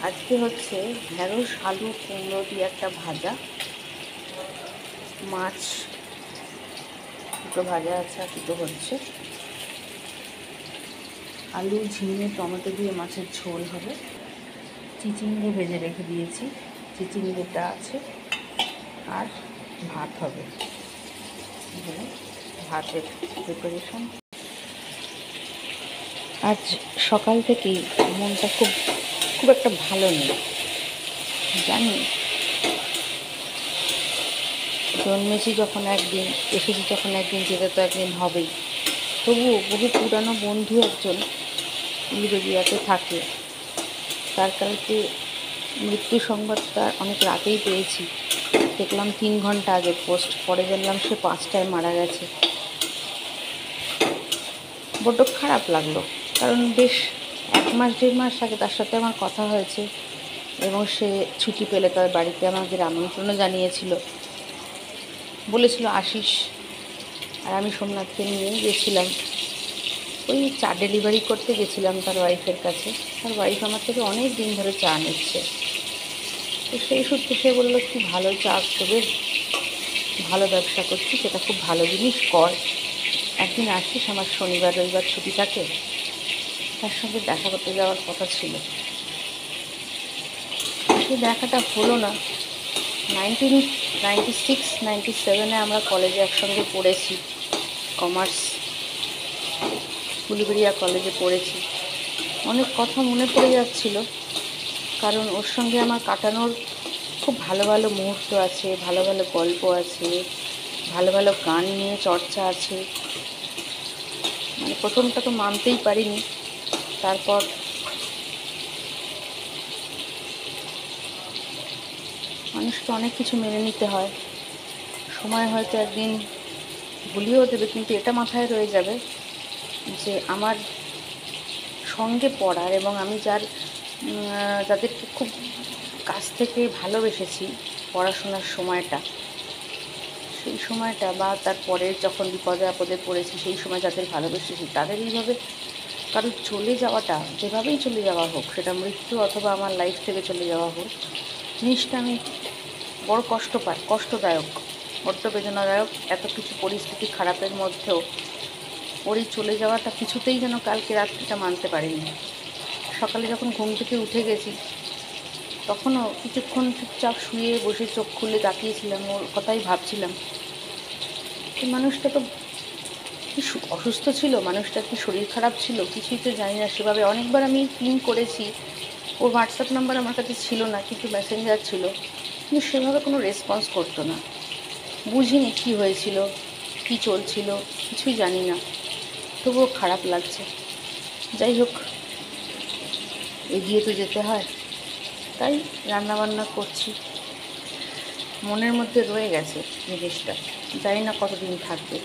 আজকে হচ্ছে ঢেঁড়স আলু কুমড়ো দিয়ে একটা ভাজা, মাছ দুটো ভাজা আছে আর দুটো হচ্ছে, আলু ঝিঙে টমেটো দিয়ে মাছের ঝোল হবে, চিচিঙ্গে ভেজে রেখে দিয়েছি, চিচিঙ্গেটা আছে, আর ভাত হবে। ভাতের প্রিপারেশন। আজ সকাল থেকেই মনটা খুব একটা ভালো নেই, জানি। জন্মেছি যখন একদিন, এসেছি যখন একদিন, যেতে তো একদিন হবেই। তবুও বহু পুরানো বন্ধু একজন উলুবেড়িয়াতে থাকে, তার কালকে মৃত্যু সংবাদটা অনেক রাতেই পেয়েছি। দেখলাম 3 ঘন্টা আগে পোস্ট, পরে জানলাম সে 5টায় মারা গেছে। বড্ড খারাপ লাগলো, কারণ বেশ 1 মাস 1.5 মাস আগে তার সাথে আমার কথা হয়েছে এবং সে ছুটি পেলে তার বাড়িতে আমাদের আমন্ত্রণও জানিয়েছিল, বলেছিল আসিস। আর আমি সোমনাথকে নিয়েই গেছিলাম। ওই চা ডেলিভারি করতে গেছিলাম তার ওয়াইফের কাছে। তার ওয়াইফ আমার থেকে অনেক দিন ধরে চা নিচ্ছে, তো সেই সূত্রে সে বললো কি ভালো চা করবে, ভালো ব্যবসা করছিস, সেটা খুব ভালো জিনিস কর, একদিন আসিস, আমার শনিবার রবিবার ছুটি থাকে। তার সঙ্গে দেখা করতে যাওয়ার কথা ছিল, সেই দেখাটা হলো না। 1996-97 আমরা কলেজে একসঙ্গে পড়েছি, কমার্স উলুবেড়িয়া কলেজে পড়েছি। অনেক কথা মনে পড়ে যাচ্ছিল, কারণ ওর সঙ্গে আমার কাটানোর খুব ভালো ভালো মুহূর্ত আছে, ভালো ভালো গল্প আছে, ভালো ভালো গান নিয়ে চর্চা আছে। মানে প্রথমটা তো মানতেই পারিনি, তারপর মানুষকে অনেক কিছু মেনে নিতে হয়। সময় হয়তো একদিন ভুলিয়েও দেবে, কিন্তু এটা মাথায় রয়ে যাবে যে আমার সঙ্গে পড়ার এবং আমি যাদেরকে খুব কাছ থেকে ভালোবেসেছি পড়াশোনার সময়টা, সেই সময়টা বা তারপরে যখন বিপদে আপদে পড়েছি সেই সময় যাদের ভালোবেসেছি, তাদের এইভাবে কারোর চলে যাওয়াটা, যেভাবেই চলে যাওয়া হোক, সেটা মৃত্যু অথবা আমার লাইফ থেকে চলে যাওয়া হোক, জিনিসটা আমি বড় কষ্টদায়ক, বড্ড বেদনাদায়ক। এত কিছু পরিস্থিতি খারাপের মধ্যেও ওর এই চলে যাওয়াটা কিছুতেই যেন কালকে রাত্রিটা মানতে পারিনি। সকালে যখন ঘুম থেকে উঠে গেছি, তখনও কিছুক্ষণ চুপচাপ শুয়ে বসে চোখ খুলে তাকিয়েছিলাম, ওর কথাই ভাবছিলাম। এই মানুষটা তো কি অসুস্থ ছিল, মানুষটার কি শরীর খারাপ ছিল, কিছুই তো জানি না। সেভাবে অনেকবার আমি পিং করেছি, ওর হোয়াটসঅ্যাপ নাম্বার আমার কাছে ছিল না, কিন্তু মেসেঞ্জার ছিল, কিন্তু সেভাবে কোনো রেসপন্স করতো না। বুঝিনি কী হয়েছিল, কী চলছিল, কিছুই জানি না, তবুও খারাপ লাগছে। যাই হোক, এগিয়ে তো যেতে হয়, তাই রান্নাবান্না করছি। মনের মধ্যে রয়ে গেছে জিনিসটা, জানি না কতদিন থাকবে।